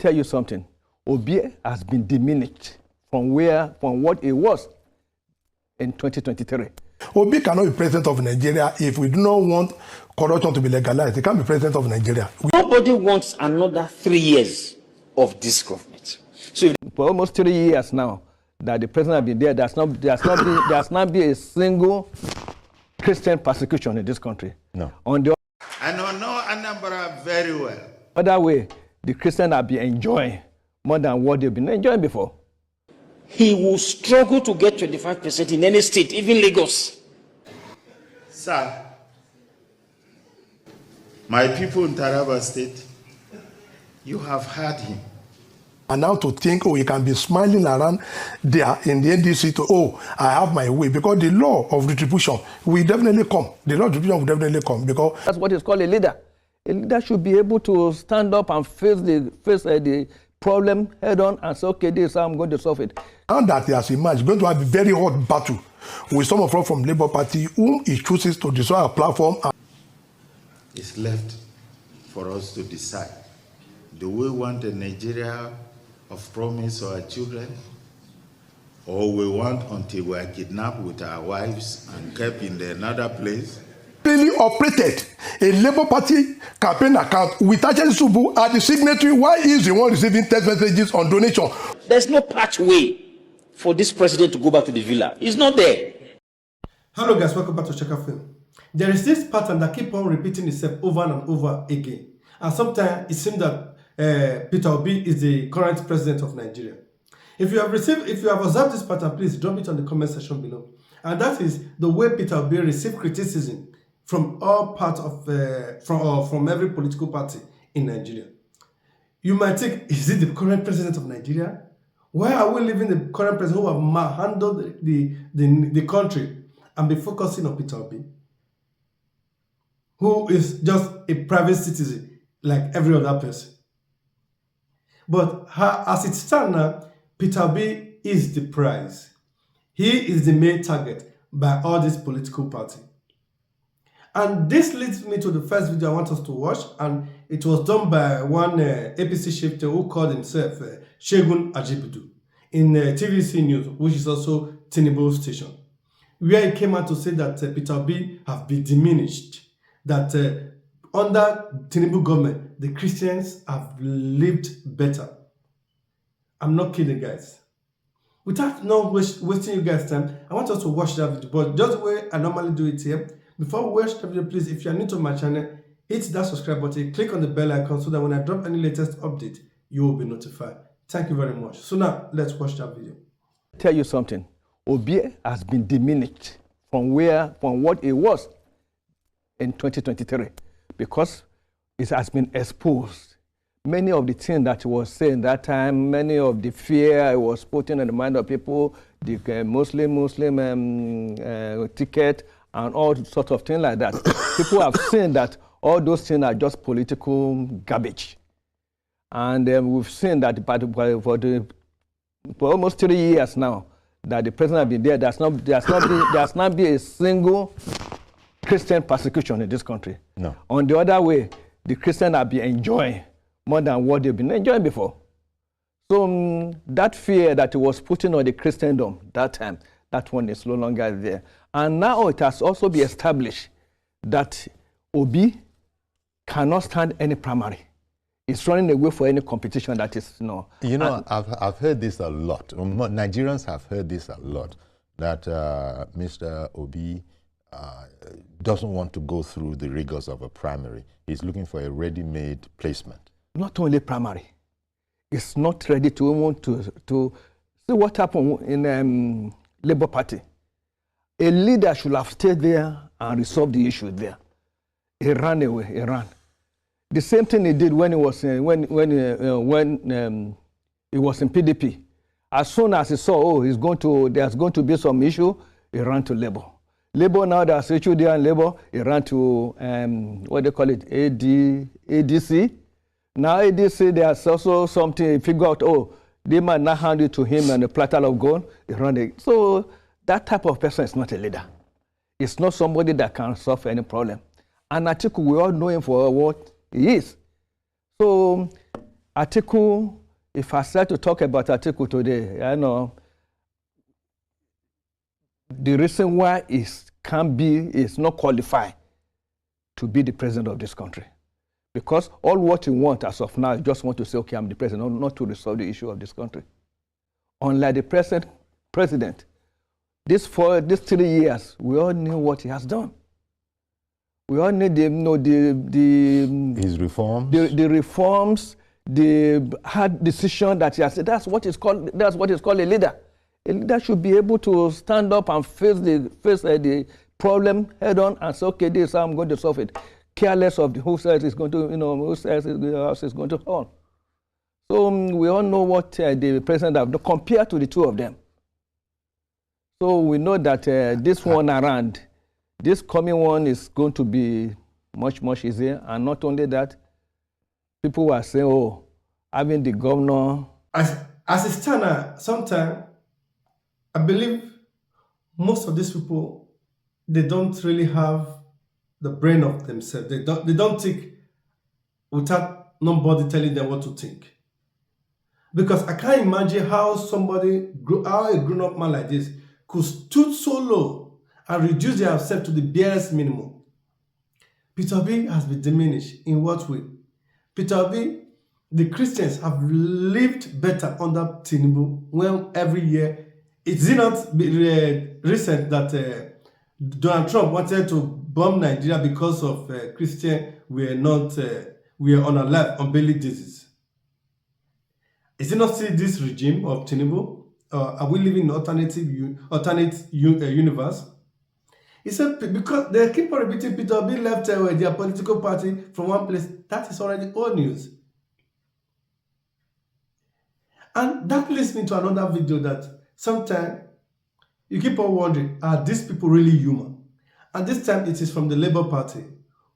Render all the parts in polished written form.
tell you something. Obi has been diminished from what it was in 2023. Obi cannot be president of Nigeria if we do not want corruption to be legalized. He can't be president of Nigeria. Nobody wants another 3 years of this government. So for almost 3 years now that the president has been there, there's not been a single Christian persecution in this country. No. On the I know Anambra very well. other way, the Christians have been enjoying more than what they've been enjoying before. he will struggle to get 25% in any state, even Lagos. Sir, my people in Taraba State, you have heard him. And now to think, oh, you can be smiling around there in the NDC to, oh, I have my way. Because the law of retribution will definitely come. The law of retribution will definitely come. Because that's what is called a leader. A leader should be able to stand up and face the problem head on and say, okay, this is how I'm going to solve it. And that he has emerged, going to have a very hot battle with some of us from Labour Party, whom he chooses to destroy our platform. It's left for us to decide. Do we want a Nigeria of promise for our children? Or we want until we are kidnapped with our wives and kept in another place? Really operated a Labour Party campaign account with Ajay Subu as the signatory. Why is the one receiving text messages on donation? There's no pathway for this president to go back to the villa. He's not there. Hello guys, welcome back to Chaka Fame. There is this pattern that keeps on repeating itself over and over again. And sometimes it seems that Peter Obi is the current president of Nigeria. If you have observed this pattern, please drop it on the comment section below. And that is the way Peter Obi received criticism from all parts of from every political party in Nigeria. You might think, is it the current president of Nigeria? Why are we leaving the current president who have handled the country and be focusing on Peter Obi, who is just a private citizen like every other person? But as it stands now, Peter Obi is the prize. He is the main target by all these political parties. And this leads me to the first video I want us to watch, and it was done by one APC shifter who called himself Segun Ajibola in TVC News, which is also Tinubu station, where he came out to say that Peter Obi have been diminished, that under Tinubu government, the Christians have lived better. I'm not kidding, guys. Without not wasting you guys' time, I want us to watch that video, but just the way I normally do it here. Before we watch the video, please, if you are new to my channel, hit that subscribe button, click on the bell icon so that when I drop any latest update, you will be notified. Thank you very much. So now, let's watch that video. Tell you something. Obi has been diminished from what it was in 2023 because it has been exposed. Many of the things that he was saying that time, many of the fear he was putting in the mind of people, the Muslim ticket, and all sorts of things like that. People have seen that all those things are just political garbage. And we've seen that for almost 3 years now that the president has been there, there's not been a single Christian persecution in this country. No. On the other way, the Christians have been enjoying more than what they've been enjoying before. So that fear that he was putting on the Christendom that time, that one is no longer there. And now it has also been established that Obi cannot stand any primary. He's running away for any competition that is, no. You know, I've heard this a lot. Nigerians have heard this a lot, that Mr. Obi doesn't want to go through the rigors of a primary. He's looking for a ready-made placement. Not only primary. It's not ready to see what happened in Labour Party. A leader should have stayed there and resolved the issue there. He ran away. He ran. The same thing he did when he was when he was in PDP. As soon as he saw, oh, there's going to be some issue, he ran to Labour. Labour now there's issue there in Labour. He ran to what they call it, ADC. Now ADC, there's also something he figured out. Oh, they might not hand it to him and a platter of gold. He ran it. So that type of person is not a leader. It's not somebody that can solve any problem. And I think we all know him for what he is. So Atiku, if I start to talk about Atiku today, I know the reason why is not qualified to be the president of this country. Because all what you want as of now, you just want to say, okay, I'm the president, not to resolve the issue of this country. Unlike the present president, these 3 years, we all knew what he has done. We all need his reforms, the reforms, the hard decision that he has said. That's what is called a leader. A leader should be able to stand up and face the problem head on and say, okay, this is how I'm going to solve it. Careless of who says it's going to, who says the house is going to fall. So we all know what the president have done compared to the two of them. So we know that this one around, this coming one is going to be much, much easier. And not only that, people were saying, oh, having the governor. As a standard, sometimes I believe most of these people, they don't really have the brain of themselves. They don't think without nobody telling them what to think. Because I can't imagine how a grown-up man like this could stood so low and reduce themselves to the barest minimum. Peter Obi has been diminished. In what way? Peter Obi, the Christians have lived better under Tinubu when every year, is it not recent that Donald Trump wanted to bomb Nigeria because of Christians were on a life on daily basis? Is it not still this regime of Tinubu? Are we living in an alternate universe? He said because they keep on repeating Peter Obi left their political party from one place. That is already old news. And that leads me to another video that sometimes you keep on wondering, are these people really human? And this time it is from the Labour Party,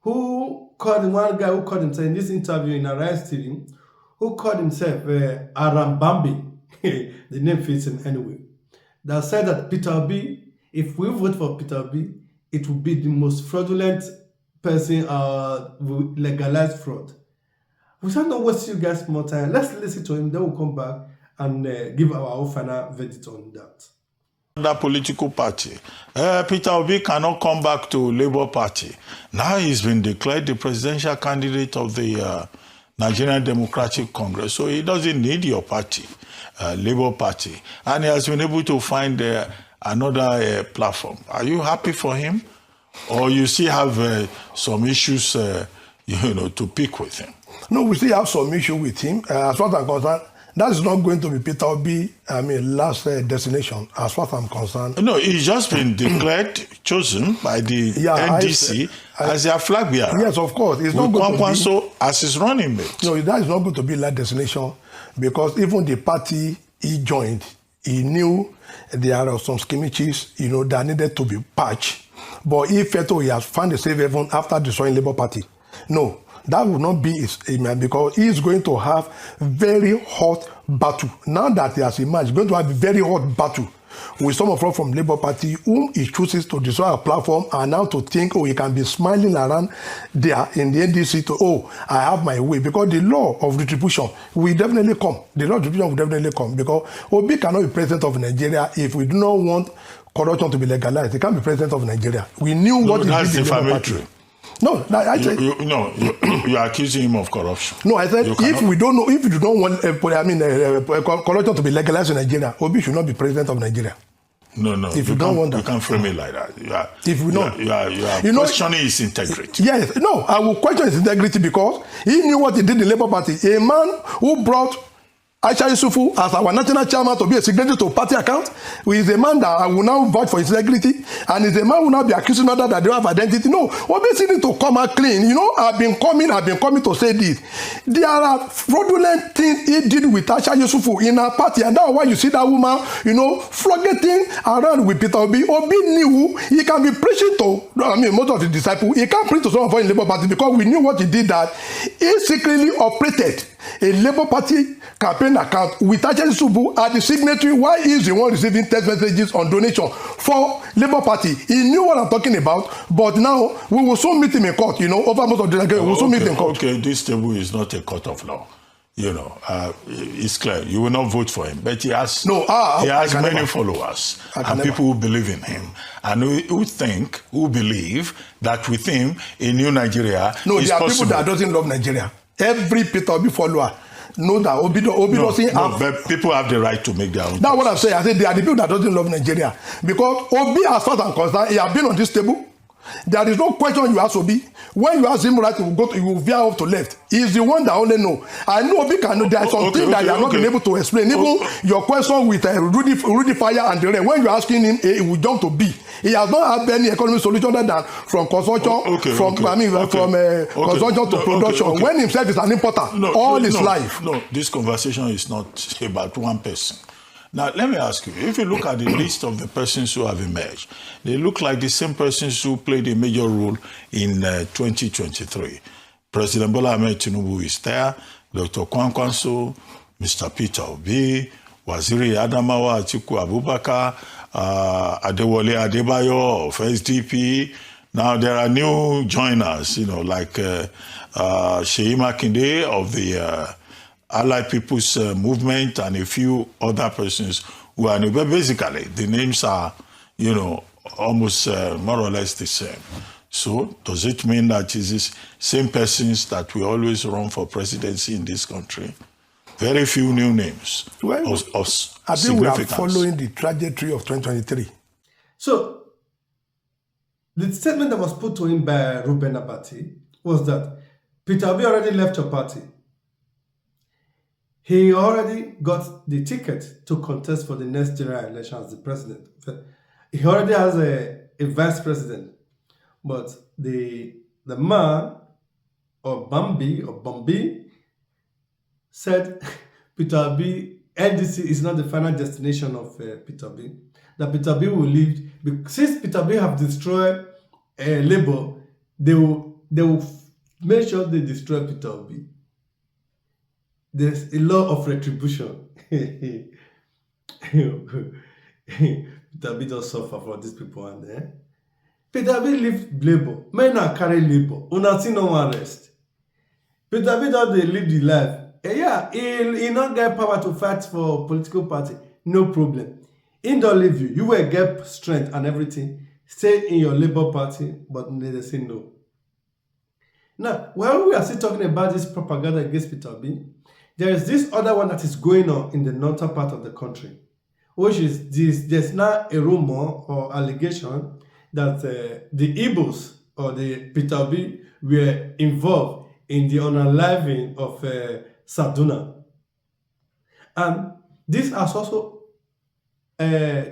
who called one guy who called himself in this interview in Arise TV, who called himself Arambambi. The name fits him anyway. That said that Peter Obi, if we vote for Peter Obi, it will be the most fraudulent person who legalized fraud. We shall not waste you guys more time. Let's listen to him, then we'll come back and give our own final verdict on that. That political party. Peter Obi cannot come back to Labour Party. Now he's been declared the presidential candidate of the Nigerian Democratic Congress, so he doesn't need your party, Labour Party. And he has been able to find another platform. Are you happy for him? Or you still have some issues, to pick with him? No, we still have some issue with him. As far as I'm concerned, that is not going to be Peter Obi, last destination, as far as I'm concerned. No, he's just been declared, chosen by the NDC as their flag bearer. Yes, of course. It's not going Kwankwaso to be as his running mate. No, that is not going to be that destination, because even the party he joined, he knew there are some skirmishes, that needed to be patched. But he felt he has found a safe haven after destroying Labour Party. No. That will not be his aim, because he is going to have very hot battle. Now that he has emerged, he's going to have a very hot battle with some of us from Labour Party whom he chooses to destroy our platform, and now to think, he can be smiling around there in the NDC to, I have my way. Because the law of retribution will definitely come. The law of retribution will definitely come, because Obi cannot be president of Nigeria if we do not want corruption to be legalized. He can't be president of Nigeria. We knew what he did in the Labour Party. No, I said you are accusing him of corruption. No, I said if you don't want corruption to be legalized in Nigeria, Obi should not be president of Nigeria. No. If you don't want that, you can't frame it like that. You are questioning his integrity. Yes, no, I will question his integrity, because he knew what he did in the Labour Party. A man who brought Aisha Yusufu as our national chairman to be a secretary to party account, who is a man that I will now vouch for his integrity, and is a man who will now be accusing others that they don't have identity. No, Obi need to come out clean. I've been coming to say this. There are fraudulent things he did with Aisha Yusufu in our party, and that's why you see that woman, flogging around with Peter Obi. Obi knew he can be preaching to, most of his disciples. He can't preach to some of us in Labour Party, because we knew what he did, that he secretly operated a Labour Party campaign account with Aisha Yusufu as the signatory, while he is the one receiving text messages on donation for Labour Party. He knew what I'm talking about, but now we will soon meet him in court, over most of the we will soon meet him in court. Okay, this table is not a court of law. it's clear you will not vote for him, but he has many followers and people who believe in him and who believe that with him a new Nigeria is possible. There are people that doesn't love Nigeria. Every Peter Obi follower know that Obi doesn't have. But people have the right to make their own. That's what I'm saying. I said there are the people that doesn't love Nigeria because Obi, as far as I'm concerned, he has been on this table. There is no question you ask Obi. When you ask him right, you will veer off to left. He's the one that only know. I know Obi can know. There are some things that you are not been able to explain. Even your question with Rudy Fire and the rest. When you're asking him, he will jump to B. He has not had any economic solution other than from consumption, consumption to production. When himself is an importer, all his life. No, this conversation is not about one person. Now, let me ask you, if you look at the list of the persons who have emerged, they look like the same persons who played a major role in 2023. President Bwala Tinubu is there, Dr. Kwankwaso, Mr. Peter Obi, Waziri Adamawa Atiku Abubakar, Adewale Adebayo of SDP. Now, there are new joiners, like Seyi Makinde of the Allied People's Movement and a few other persons who are new. But basically, the names are, almost more or less the same. So does it mean that it's these same persons that we always run for presidency in this country? Very few new names of I think we significance. are following the trajectory of 2023. So, the statement that was put to him by Ruben Abati was that Peter Obi already left your party. He already got the ticket to contest for the next general election as the president. He already has a vice president. But the man, or Bambi, said Peter Obi, NDC is not the final destination of Peter Obi. That Peter Obi will leave. Since Peter Obi have destroyed Labour, they will make sure they destroy Peter Obi. There's a law of retribution. Peter Obi just suffer for these people and there. Peter Obi live Labour. Men are carry Labour. Una see no one rest. Peter Obi don't live the life. He not get power to fight for political party. No problem. He don't leave you. You will get strength and everything. Stay in your Labour party, but they say no. Now, while we are still talking about this propaganda against Peter Obi, there is this other one that is going on in the northern part of the country, which is this. There's now a rumor or allegation that the Igbos or the Peter Obi were involved in the unaliving of Saduna. And this has also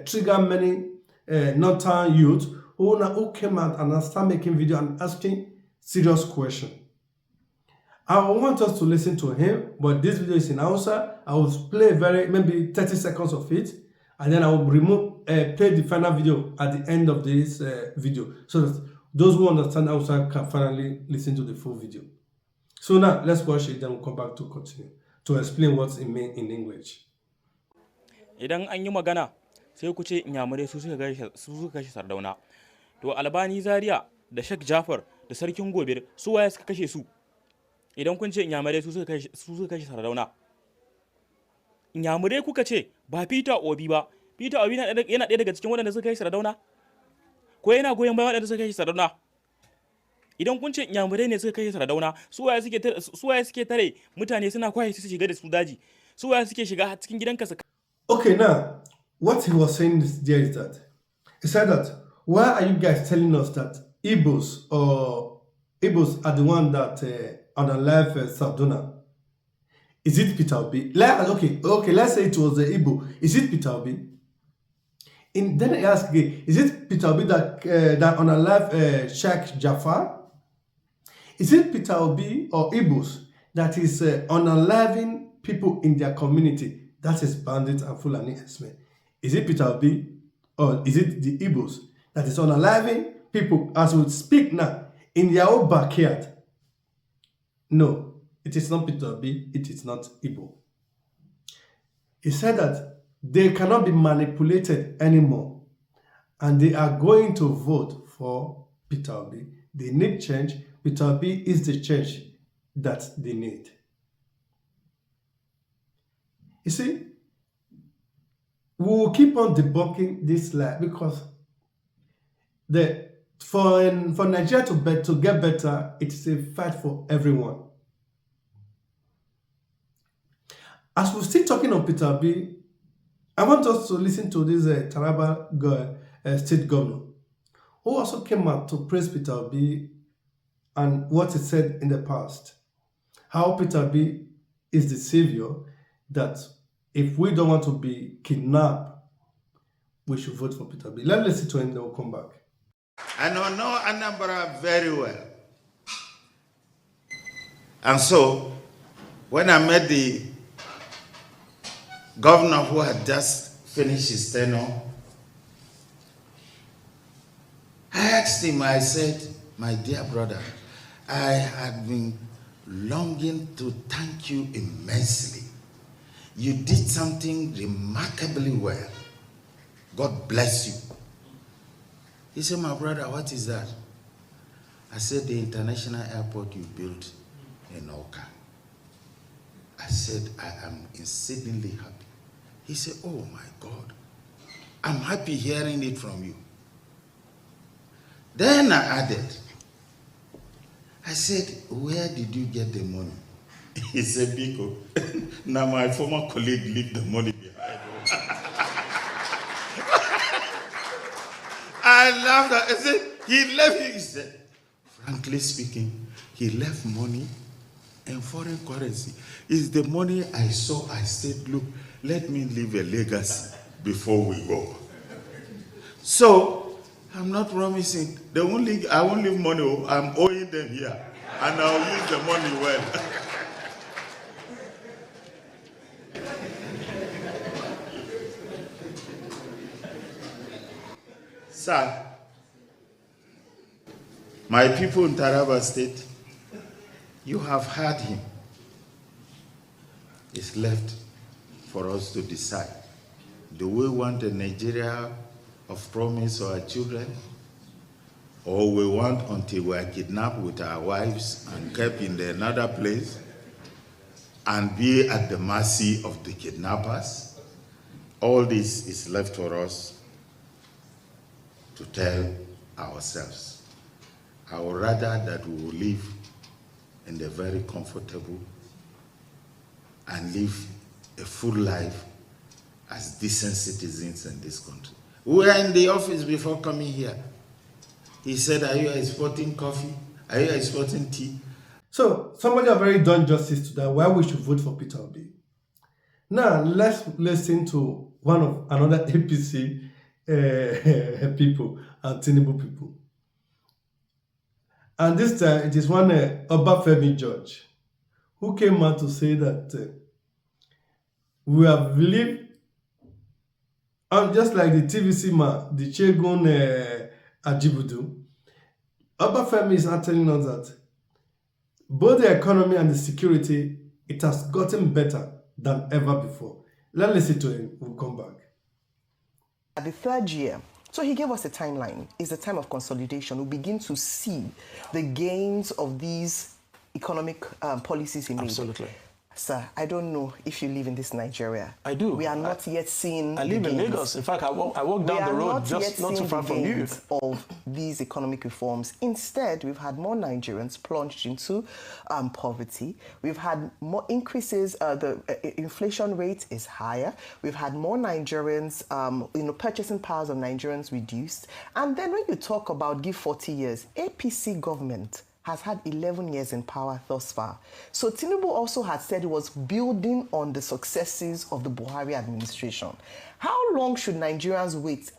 triggered many northern youth who came out and started making video and asking serious questions. I want us to listen to him, but this video is in Hausa. I will play maybe 30 seconds of it, and then I will play the final video at the end of this video, so that those who understand Hausa can finally listen to the full video. So now, let's watch it, then we'll come back to continue, to explain what's it means in English. Idan an yi magana, sai ku ce inyamurai su suka kashe Sardauna. To Albani Zaria da Sheikh Jafar da Sarkin Gobir su waye suka kashe su? Idan kun ce inyamurai su suka kashe Sardauna. Inyamurai kuka ce ba Peter Obi ba. Peter Obi yana ɗaya daga cikin waɗanda suka kashe Sardauna? Ko yana goyon bayan waɗanda suka kashe Sardauna? Idan kun ce inyamurai ne suka kashe Sardauna, su waye suke tare mutane suna kwaye su shiga da su daji. Su waye suke shiga cikin gidanka su. Okay, now what he was saying there is that he said that why are you guys telling us that Igbos are the one that unalive Sardauna? Is it Peter Obi? Okay, let's say it was the Igbo. Is it Peter Obi? Then I ask again, is it Peter Obi that unalive Sheikh Jafar? Is it Peter Obi or Igbos that is unaliving people in their community? That is bandits and Fulani herdsmen. Is it Peter Obi or is it the Igbos that is unaliving people as we speak now in their own backyard? No, it is not Peter Obi, it is not Igbo. He said that they cannot be manipulated anymore and they are going to vote for Peter Obi. They need change. Peter Obi is the change that they need. You see, we will keep on debunking this lie because for Nigeria to get better, it is a fight for everyone. As we're still talking on Peter Obi, I want us to listen to this Taraba state governor, who also came out to praise Peter Obi and what he said in the past. How Peter Obi is the savior, that if we don't want to be kidnapped, we should vote for Peter Obi. Let's listen to him, then we'll come back. I know Anambra very well. And so, when I met the governor who had just finished his tenure, I asked him, I said, my dear brother, I had been longing to thank you immensely. You did something remarkably well. God bless you. He said, my brother, what is that? I said, the international airport you built in Oka. I said, I am exceedingly happy. He said, oh my God, I'm happy hearing it from you. Then I added, I said, where did you get the money? He said, Biko, now my former colleague left the money behind. I laughed. I said, he left it. He said, frankly speaking, he left money in foreign currency. It's the money I saw. I said, look, let me leave a legacy before we go. So, I'm not promising. I won't leave money. I'm owing them here. And I'll use the money well. Sir, my people in Taraba State, you have heard him. It's left for us to decide. Do we want a Nigeria of promise for our children? Or we want until we are kidnapped with our wives and kept in another place and be at the mercy of the kidnappers? All this is left for us to tell ourselves. I would rather that we will live in the very comfortable and live a full life as decent citizens in this country. We were in the office before coming here. He said, are you exporting coffee? Are you exporting tea? So, somebody have already done justice to that, why we should vote for Peter Obi. Now, let's listen to another APC people and Tinubu people. And this time, it is one Obafemi judge who came out to say that we have lived, just like the TVC man, the Segun Ajibola, Obafemi is not telling us that both the economy and the security, it has gotten better than ever before. Let's listen to him. We'll come back. At the third year, so he gave us a timeline. It's a time of consolidation. We begin to see the gains of these economic policies he made. Absolutely. Sir, I don't know if you live in this Nigeria. I do. We are not yet seeing. I live in Lagos. In fact, I walk down the road just not too far from you. Of these economic reforms. Instead, we've had more Nigerians plunged into poverty. We've had more increases. The inflation rate is higher. We've had more Nigerians, purchasing powers of Nigerians reduced. And then when you talk about give 40 years, APC government has had 11 years in power thus far. So Tinubu also had said he was building on the successes of the Buhari administration. How long should Nigerians wait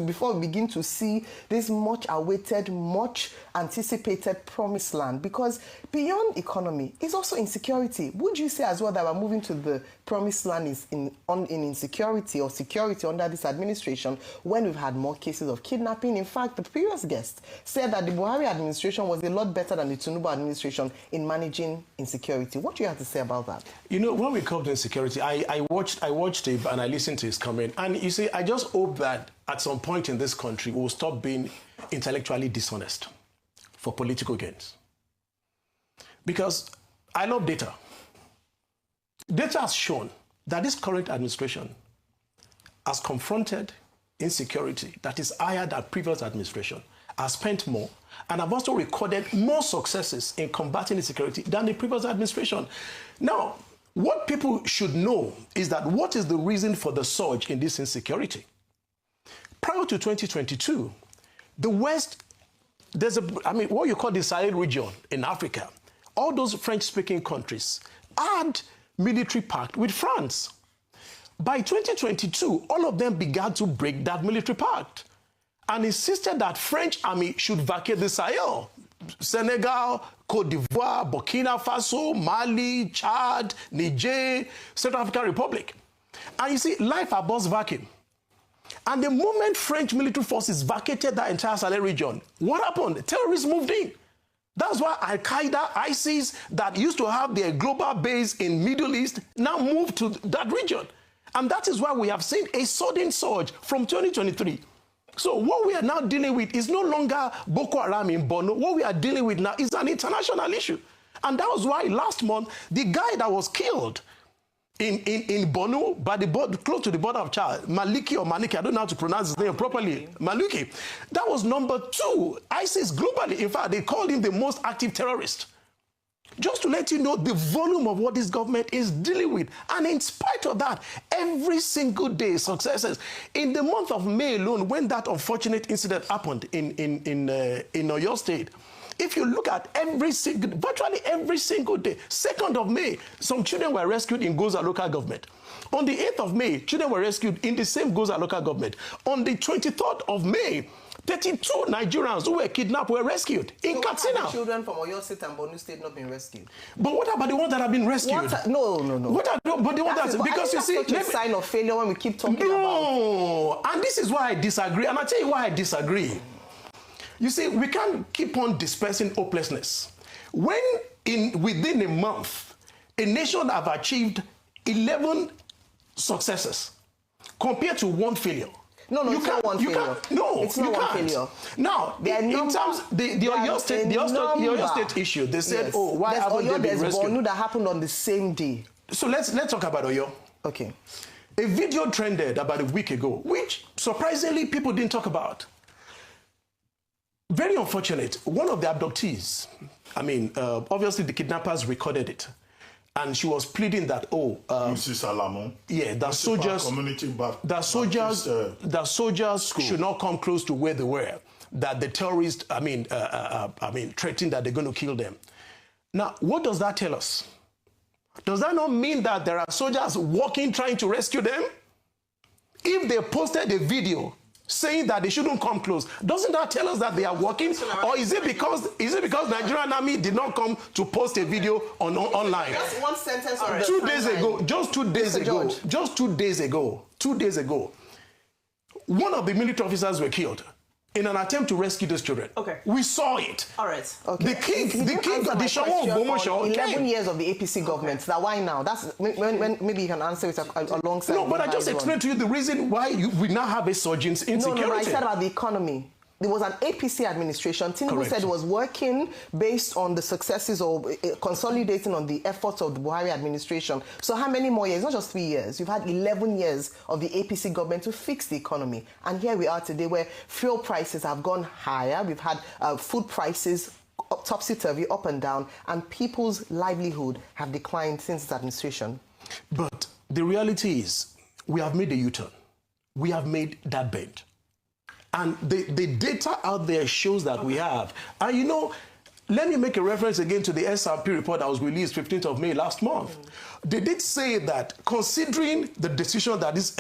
before we begin to see this much awaited, much anticipated promised land? Because beyond economy is also insecurity. Would you say as well that we're moving to the promised land is in insecurity or security under this administration when we've had more cases of kidnapping? In fact, the previous guest said that the Buhari administration was a lot better than the Tinubu administration in managing insecurity. What do you have to say about that? You know, when we come to insecurity, I watched it and I listened to his comment. And you see, I just hope that at some point in this country, we'll stop being intellectually dishonest for political gains. Because I love data. Data has shown that this current administration has confronted insecurity that is higher than previous administration, has spent more, and have also recorded more successes in combating insecurity than the previous administration. Now, what people should know is that what is the reason for the surge in this insecurity? Prior to 2022, the West, what you call the Sahel region in Africa, all those French-speaking countries had military pact with France. By 2022, all of them began to break that military pact and insisted that French army should vacate the Sahel. Senegal, Cote d'Ivoire, Burkina Faso, Mali, Chad, Niger, Central African Republic. And you see, life abhors vacuum. And the moment French military forces vacated that entire Sahel region, what happened? Terrorists moved in. That's why Al-Qaeda, ISIS, that used to have their global base in Middle East, now moved to that region. And that is why we have seen a sudden surge from 2023. So what we are now dealing with is no longer Boko Haram in Borno. What we are dealing with now is an international issue. And that was why last month, the guy that was killed in Borno, by the border, close to the border of Chad, Maliki or Maniki, I don't know how to pronounce his name properly, Maliki, that was number 2 ISIS globally. In fact, they called him the most active terrorist. Just to let you know the volume of what this government is dealing with. And in spite of that, every single day, successes. In the month of May alone, when that unfortunate incident happened in Oyo State, if you look at virtually every single day, 2nd of May, some children were rescued in Goza local government. On the 8th of May, children were rescued in the same Goza local government. On the 23rd of May, 32 Nigerians who were kidnapped were rescued in Katsina. Have the children from Oyo State and Borno State not been rescued? But what about the ones that have been rescued? No. But the ones that, because you see, such a sign of failure when we keep talking about. No, and this is why I disagree, and I'll tell you why I disagree. You see, we can't keep on dispersing hopelessness. When within a month, a nation have achieved 11 successes compared to 1 failure. No, it's not one failure. No, it's not one failure. Now, in terms the Oyo State issue, they said, yes. Oh, why haven't they been rescued? There's Borno that happened on the same day. So let's talk about Oyo. Okay. A video trended about a week ago, which surprisingly people didn't talk about. Very unfortunate. One of the abductees, obviously the kidnappers recorded it. And she was pleading that, Mrs. Alamon. Yeah, that soldiers should not come close to where they were. That the terrorists, threatened that they're going to kill them. Now, what does that tell us? Does that not mean that there are soldiers walking trying to rescue them? If they posted a video saying that they shouldn't come close, doesn't that tell us that they are working? Or is it because Nigerian army did not come to post a video online? Just one sentence on the 2 days ago, just 2 days ago, one of the military officers were killed in an attempt to rescue those children. Okay. We saw it. All right. Okay. The king, the Shawo of Bomosho 11 years of the APC government. Okay. Now, why now? That's when maybe you can answer it alongside. No, but I just explained to you the reason why we now have a surge in insecurity. No, I said about the economy. There was an APC administration. Tinubu said it was working based on the successes of consolidating on the efforts of the Buhari administration. So how many more years? Not just 3 years. You've had 11 years of the APC government to fix the economy. And here we are today where fuel prices have gone higher. We've had food prices topsy-turvy, up and down, and people's livelihood have declined since this administration. But the reality is we have made a U-turn. We have made that bend. And the data out there shows that we have. And let me make a reference again to the SRP report that was released 15th of May last month. They did say that considering the decision that this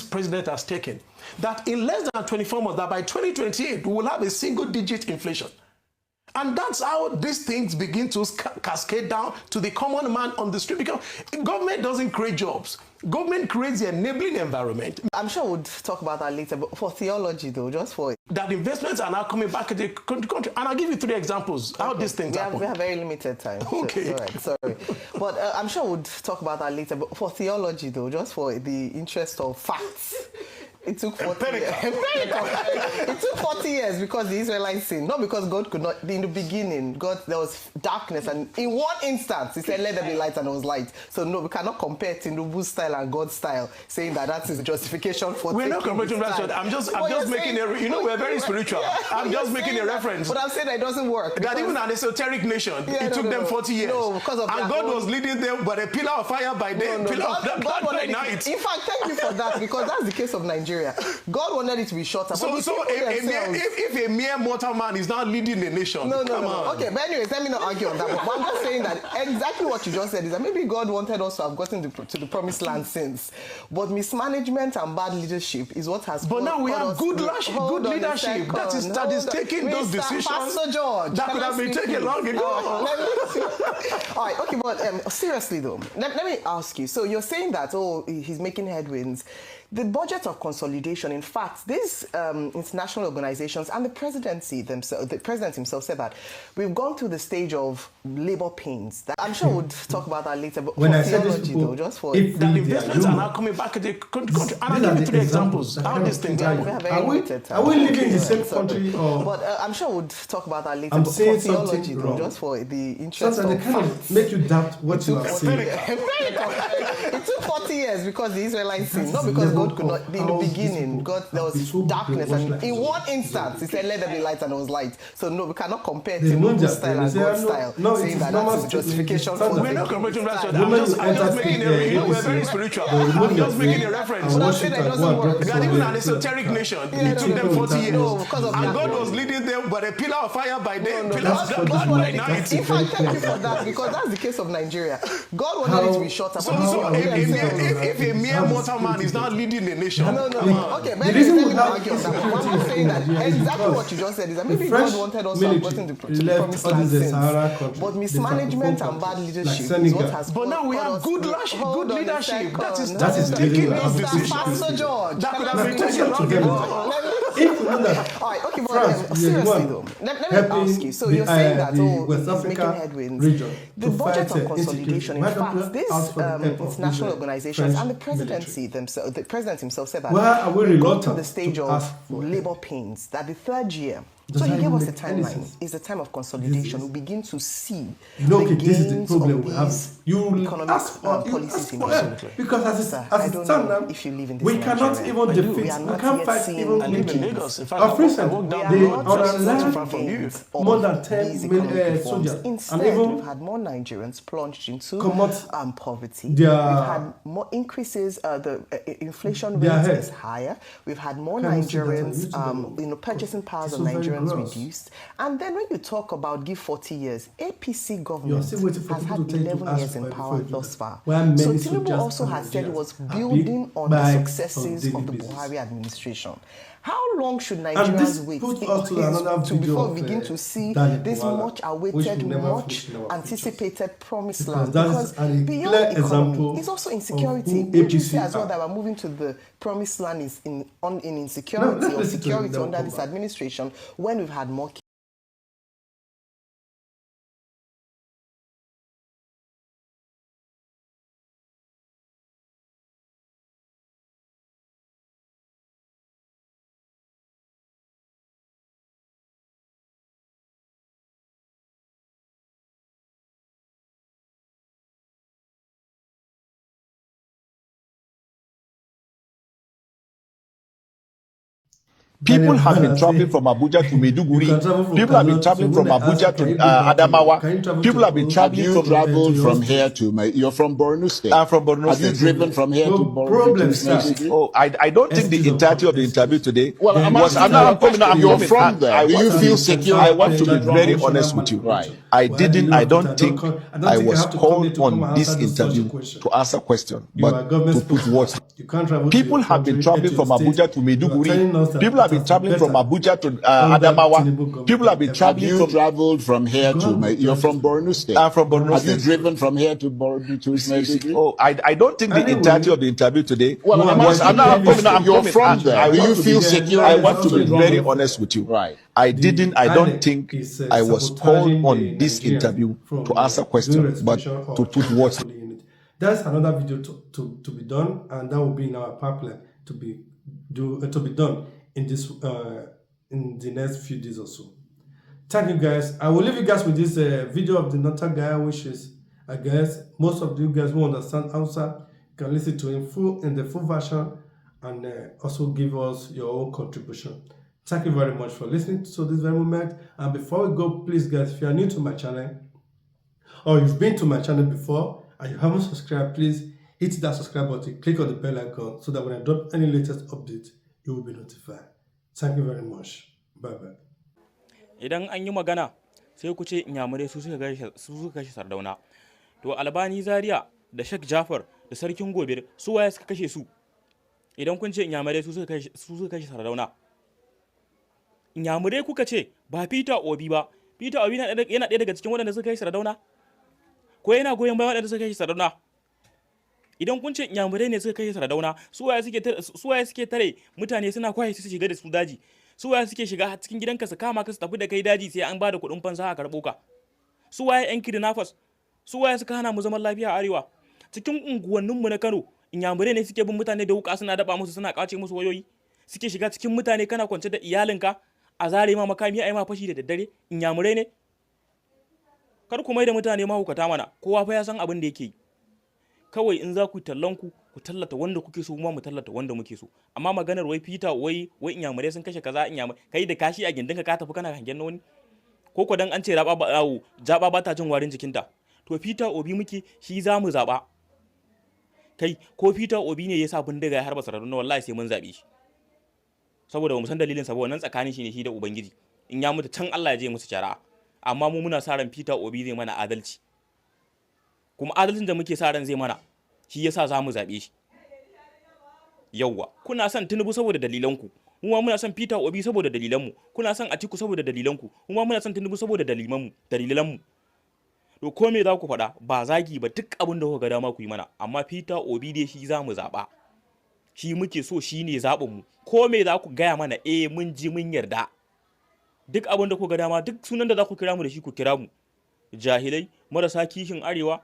president has taken, that in less than 24 months, that by 2028, we will have a single-digit inflation. And that's how these things begin to cascade down to the common man on the street, because government doesn't create jobs. Government creates the enabling environment. I'm sure we'll talk about that later, but for theology though, just for it. That investments are now coming back into the country. And I'll give you 3 examples how these things happen. We have very limited time. Okay. So, all right, sorry. But I'm sure we'll talk about that later, but for theology though, just for the interest of facts. It took 40 years. It took 40 years because the Israelites sinned. Not because God could not. In the beginning, there was darkness, and in one instance, He said, "Let there be light," and there was light. So no, we cannot compare Tinubu's style and God's style, saying that is justification for. We're not comparing that. I'm just making a. We're very spiritual. I'm just making a reference. But I'm saying that it doesn't work. That even an esoteric nation, it took them 40 years. No, because of and God was leading them, but a pillar of fire by day, pillar of blood by night. In fact, thank you for that, because that's the case of Nigeria. God wanted it to be shorter. So if a mere mortal man is not leading the nation, no. Okay, but anyways, let me not argue on that. But I'm just saying that exactly what you just said is that maybe God wanted us to have gotten to the promised land since, but mismanagement and bad leadership is what has. But now we have good leadership that is taking those decisions. Pastor George, that could have been taken long ago. All right, okay, but seriously though, let me ask you. So you're saying that he's making headwinds. The budget of consolidation, in fact, these international organizations and the presidency themselves, the president himself said that we've gone through the stage of labor pains. I'm sure we'll talk about that later. But when for I said this theology, before, though, just for that investments are now coming back to the country. And I'll give you 3 examples. How these things are we living in the same country? But I'm sure we'll talk about that later. I'm but saying for theology, something though, wrong. just for the interest Sometimes of they kind of make you doubt what you are saying. It took 40 years because the Israelites sinned, not because God could not. In the beginning, there was darkness, and in one instance, He said, "Let there be light," and there was light. So no, we cannot compare Tinubu's style and God's style, saying that is justification for. We're not comparing that. I'm just making a. We're very spiritual. I'm just making a reference. But I'm saying that it doesn't work. That even an esoteric nation, it took them 40 years. And God was leading them, but a pillar of fire by day, pillar of blood by night. In fact, thank you for that, because that's the case of Nigeria. God wanted it to be shorter. So if a mere mortal man is not leading the nation, okay, but let me not argue on that. But I'm saying that exactly what you just said is that maybe God wanted us to have gotten to the promised land since, but mismanagement and bad leadership is what has. But now we have good leadership that is taking those decisions. Pastor George, that could have been taken long ago. All right, okay, but seriously though, let me ask you. So you're saying that he's making headwinds. The budget of consolidation, in fact, these international organizations and the presidency themselves, the president himself said that we've gone to the stage of labor pains, that the third year. So he gave us a timeline. It's the time of consolidation. We begin to see the gains of these economic policies in Nigeria. Because as it stands now, if you live in this we cannot even defeat, we can't fight even Lagos. In fact, for instance, they unalive more than 10 million soldiers. And instead, even we've had more Nigerians plunged into poverty. We've had more increases. The inflation rate is higher. We've had more Nigerians, purchasing powers of Nigerians reduced. And then when you talk about give 40 years, APC government has had 11 years in power thus far. So Tinubu also has said he was building on the successes of the Buhari administration. How long should Nigerians wait before we begin to see this much awaited, much anticipated promised land? Because beyond economy, it's also insecurity. Would you say as well that we're moving to the promised land is in insecurity or security under this administration when we've had more? People have been traveling from Abuja to Maiduguri. People have been traveling from Abuja to Adamawa. People have been traveling from here to you're from Borno State. I'm from Borno State. Have you driven from here to Borno State? Oh, I don't think the entirety of the interview today Well, you're from there. Do you feel secure? I want to be very honest with you. Right. I don't think I was called on this interview to answer questions, but to put words. People have been traveling from Abuja to Maiduguri. People have been traveling from Abuja to Adamawa. People have been traveling. Have you traveled from here to you're from Borno State? I'm from Borno State. Have you driven from here to Borno to Maiduguri? Oh, I don't think the entirety of the interview today. Well, you're from there. Do you feel secure? I want to be very honest with you. Right. I don't think I was called on this interview to answer questions, but to put words. That's another video to be done, and that will be in our pipeline to be to be done in this in the next few days or so. Thank you guys. I will leave you guys with this video of the Northern guy, which is, I guess, most of you guys who understand Hausa can listen to in the full version and also give us your own contribution. Thank you very much for listening to this very moment. And before we go, please guys, if you are new to my channel or you've been to my channel before and you haven't subscribed, please hit that subscribe button, click on the bell icon so that when I drop any latest update, you will be notified. Thank you very much. Bye bye. Idan an yi magana sai ku ce inyamurai su suka kashe Sardauna. To Albani Zaria da Sheikh Jafar da Sarkin Gobir su waye suka kashe su? Idan kun ce inyamurai su suka kashe Sardauna. Inyamurai kuka ce ba Peter Obi ba. Peter Obi yana ɗaya daga cikin waɗanda suka kashe Sardauna? Ko yana goyon bayan waɗanda suka kashe Sardauna? Idan kun ce inyamurai ne suka kashe Sardauna, su waye suke tare mutane suna kwaye su shiga da su daji. Su waye suke shiga cikin gidanka su kama ka su tafi da kai daji sai an bada kuɗin fansa a karɓo ka. Su waye yan kidnappers? Su waye suka hana mu zaman lafiya a arewa? Cikin unguwanninmu na Kano, inyamurai ne suke bin mutane da wuka suna daba musu suna kace musu wayoyi. Suke shiga cikin mutane kana kwance da iyalinka a zare ma makami ai ma fashi da daddare. Inyamurai ne? Kar ku mai da mutane ma hukata mana. Kowa fa ya san abin da yake yi. Kawai in za ku tallan ku tallata wanda kuke so kuma mu tallata wanda muke so. Amma maganar wai Peter wai inyamurai sun kashe kaza inyamurai kai da kashi a gindinka ka tafi kana hangen wani. Ko ko dan an ce jaba ba ta jin warin jikinta. To Peter Obi muke shi za mu zaba. Kai ko Peter Obi ne ya sa bindiga ya harba Sardauna wallahi sai mun zabe shi. Saboda ba mu san dalilin sa ba wannan tsakanin shi ne shi da Ubangiji. In ya mutu can Allah ya je musu shari'a. Amma mu muna sa ran Peter Obi zai mana adalci. Kuma adalcin da muke sa ran zai mana shi yasa za mu zabe shi. Yawwa, kuna son Tinubu saboda dalilanku. Mu ma muna son Peter Obi saboda dalilanmu. Kuna son Atiku saboda dalilanku. Mu ma muna son Tinubu saboda dalilanmu. To ko me za ku faɗa ba zagi ba duk abin da kuka ga dama ku yi mana. Amma Peter Obi dai shi za mu zaɓa. Shi muke so shi ne zaɓinmu. Ko me za ku gaya mana mun ji mun yarda. Duk abin da kuka ga dama duk sunan da za ku kira mu da shi ku kira mu. Jahilai marasa kishin arewa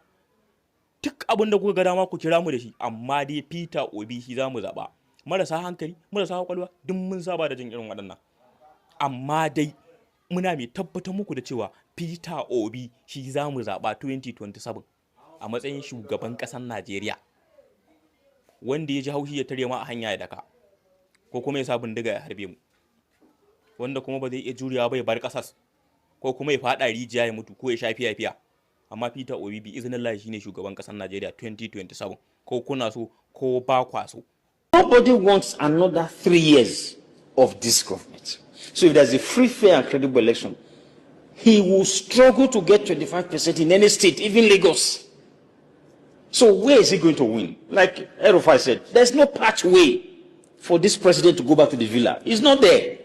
duk abin da kuka ga dama ku kira mu da shi amma dai Peter Obi shi za mu zaɓa. Marasa hankali marasa kwakwalwa duk mun saba da jin irin waɗannan. Amma dai muna mai tabbatar muku da cewa Peter Obi shi za mu zaɓa 2027 a matsayin shugaban ƙasar Najeriya. Wanda ya ji haushi ya tare ma a hanya ya daka ko kuma ya sa bindiga ya harbe mu. Wanda kuma ba zai iya juriya ba ya bar ƙasar ko kuma ya faɗa rijiya ya mutu ko ya sha fiya. Amma Peter Obi bi izinin shine shugaban ƙasar Najeriya 2027 ko kuna so ko ba kwa so. Nobody wants another 3 years of this government. So if there's a free, fair and credible election, he will struggle to get 25% in any state, even Lagos. So where is he going to win? Like Erufai said, there's no pathway for this president to go back to the villa. He's not there.